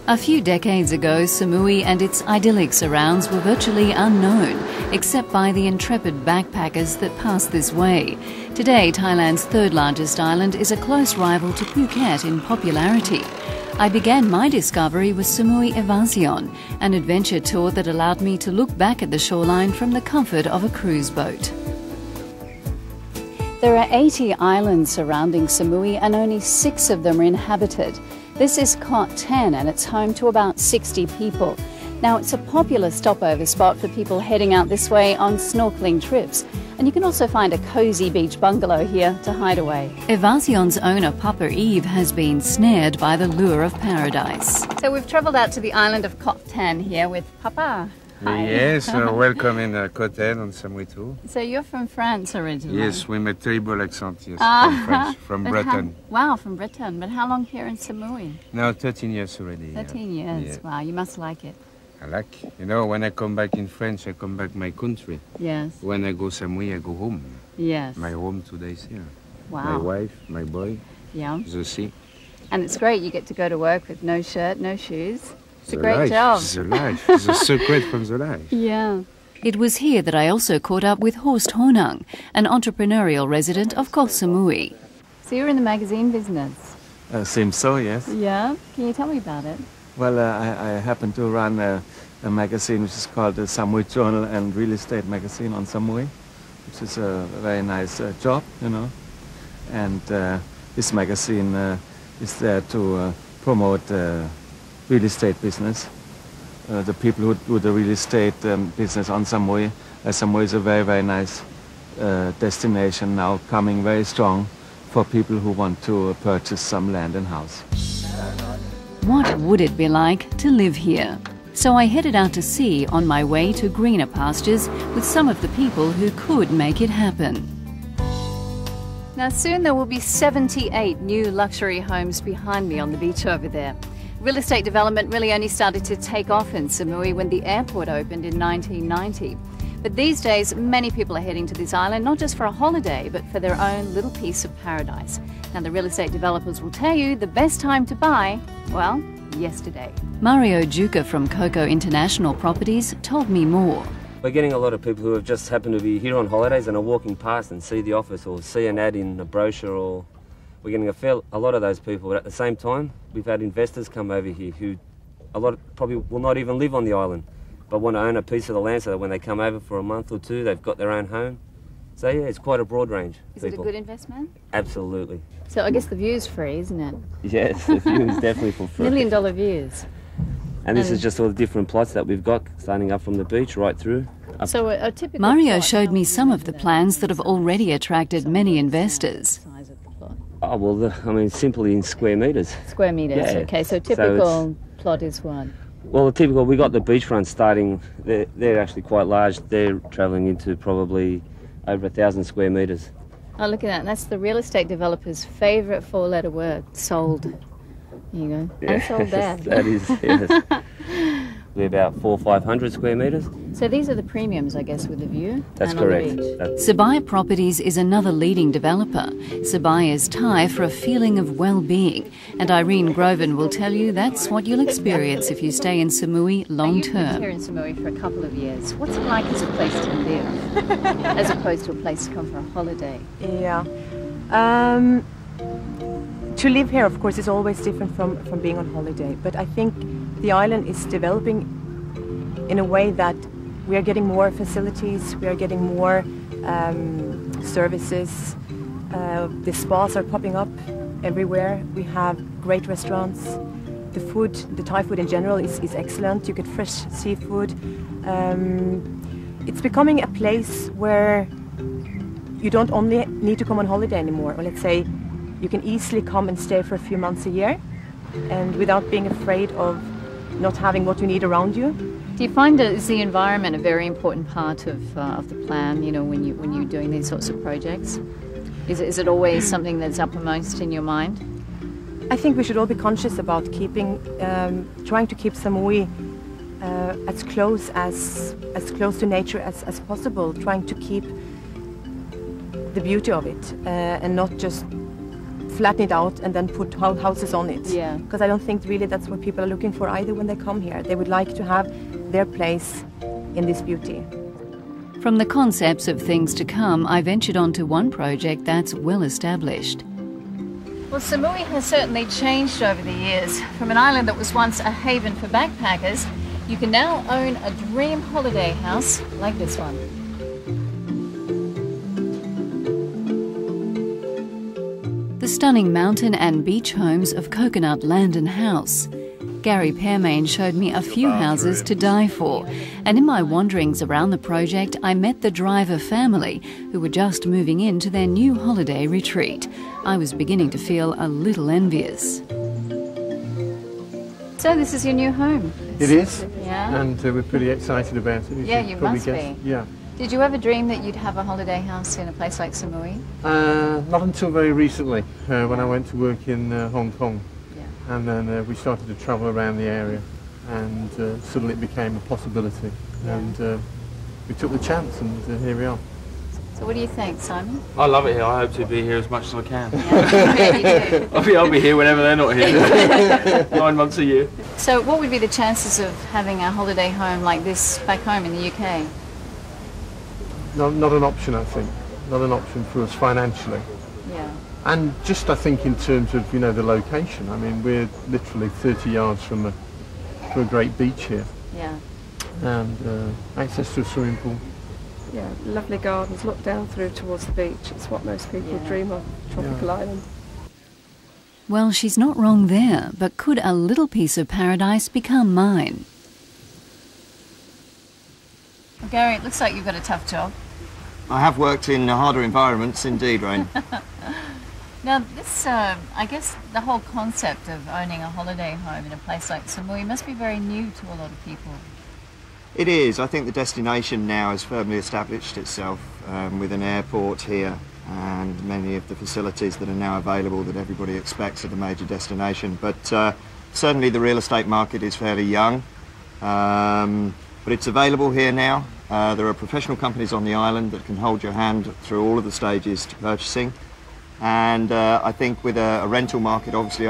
A few decades ago, Samui and its idyllic surrounds were virtually unknown, except by the intrepid backpackers that passed this way. Today, Thailand's third largest island is a close rival to Phuket in popularity. I began my discovery with Samui Evasion, an adventure tour that allowed me to look back at the shoreline from the comfort of a cruise boat. There are 80 islands surrounding Samui and only 6 of them are inhabited. This is Koh 10 and it's home to about 60 people. Now it's a popular stopover spot for people heading out this way on snorkeling trips. And you can also find a cosy beach bungalow here to hide away. Evasion's owner, Papa Eve, has been snared by the lure of paradise. So we've travelled out to the island of Koh 10 here with Papa. Hi. Yes, welcome in Koh 10 on Samui too. So you're from France originally? Yes, with a terrible accent, yes, from French, from Breton. Wow, from Britain. But how long here in Samui? Now 13 years already. 13 years, yeah. Wow, you must like it. I like, you know, when I come back in France, I come back my country. Yes. When I go Samui, I go home. Yes. My home 2 days here. Wow. My wife, my boy, yeah. the sea. And it's great, you get to go to work with no shirt, no shoes. It's a great life, job. The life, the secret from the life. Yeah. It was here that I also caught up with Horst Honung, an entrepreneurial resident of Ko Samui. So you're in the magazine business? Seems so, yes. Yeah? Can you tell me about it? Well, I happen to run a magazine which is called the Samui Journal and Real Estate Magazine on Samui, which is a very nice job, you know. And this magazine is there to promote real estate business. The people who do the real estate business on Samui. Samui is a very, very nice destination now, coming very strong for people who want to purchase some land and house. What would it be like to live here? So I headed out to sea on my way to greener pastures with some of the people who could make it happen. Now soon there will be 78 new luxury homes behind me on the beach over there. Real estate development really only started to take off in Samui when the airport opened in 1990. But these days, many people are heading to this island, not just for a holiday, but for their own little piece of paradise. Now, the real estate developers will tell you the best time to buy, well, yesterday. Mario Juca from Coco International Properties told me more. We're getting a lot of people who have just happened to be here on holidays and are walking past and see the office or see an ad in a brochure, or we're getting a lot of those people. But at the same time, we've had investors come over here who probably will not even live on the island, but want to own a piece of the land so that when they come over for a month or two, they've got their own home. So yeah, it's quite a broad range. Is it a good investment? Absolutely. So I guess the view's free, isn't it? Yes, the view is definitely for free. $1 million views. And this is just all the different plots that we've got, starting up from the beach right through. So a typical Mario showed me some of the plans that have already attracted many investors. Oh, well, I mean, simply in square metres. Square metres, yeah. Okay. So typical plot is what? Well, the typical, we got the beachfront starting, they're actually quite large. They're travelling into probably over 1,000 square metres. Oh, look at that. That's the real estate developer's favourite 4-letter word, sold. Here you go. Yeah, and sold that. That is, yes. We're about 400 or 500 square metres. So these are the premiums, I guess, with the view. That's and correct. On the beach. Sabai Properties is another leading developer. Sabai is Thai for a feeling of well-being, and Irene Groven will tell you that's what you'll experience if you stay in Samui long-term. You've been here in Samui for a couple of years. What's it like as a place to live, as opposed to a place to come for a holiday? Yeah. To live here, of course, is always different from being on holiday, but I think the island is developing in a way that we are getting more facilities, we are getting more services. The spas are popping up everywhere. We have great restaurants. The food, the Thai food in general, is excellent. You get fresh seafood. It's becoming a place where you don't only need to come on holiday anymore, or let's say you can easily come and stay for a few months a year, and without being afraid of not having what you need around you. Do you find that is the environment a very important part of the plan? You know, when you're doing these sorts of projects, is it always something that's uppermost in your mind? I think we should all be conscious about keeping, trying to keep Samui as close to nature as possible, trying to keep the beauty of it and not just flatten it out and then put houses on it. Yeah. Because I don't think really that's what people are looking for either when they come here. They would like to have their place in this beauty. From the concepts of things to come, I ventured onto one project that's well established. Well, Samui has certainly changed over the years. From an island that was once a haven for backpackers, you can now own a dream holiday house like this one. The stunning mountain and beach homes of Coconut Land and House. Gary Pearmain showed me a few houses to die for, and in my wanderings around the project I met the Driver family who were just moving into their new holiday retreat. I was beginning to feel a little envious. So this is your new home? It is, Yeah? and we're pretty excited about it. Yeah, you must be. Yeah. Did you ever dream that you'd have a holiday house in a place like Samui? Not until very recently, when I went to work in Hong Kong. Yeah. And then we started to travel around the area, and suddenly it became a possibility. Yeah. And we took the chance, and here we are. So what do you think, Simon? I love it here. I hope to be here as much as I can. Yeah, you do. I'll be here whenever they're not here. 9 months a year. So what would be the chances of having a holiday home like this back home in the UK? Not an option, I think. Not an option for us financially. Yeah. And just, I think, in terms of, the location. I mean, we're literally 30 yards from a great beach here. Yeah. And access to a swimming pool. Yeah, lovely gardens, look down through towards the beach. It's what most people dream of, tropical island. Well, she's not wrong there, but could a little piece of paradise become mine? Well, Gary, it looks like you've got a tough job. I have worked in harder environments, indeed, Rain. Now, this, I guess the whole concept of owning a holiday home in a place like Samui must be very new to a lot of people. It is. I think the destination now has firmly established itself with an airport here and many of the facilities that are now available that everybody expects at a major destination. But certainly the real estate market is fairly young, but it's available here now. There are professional companies on the island that can hold your hand through all of the stages to purchasing. And I think with a rental market obviously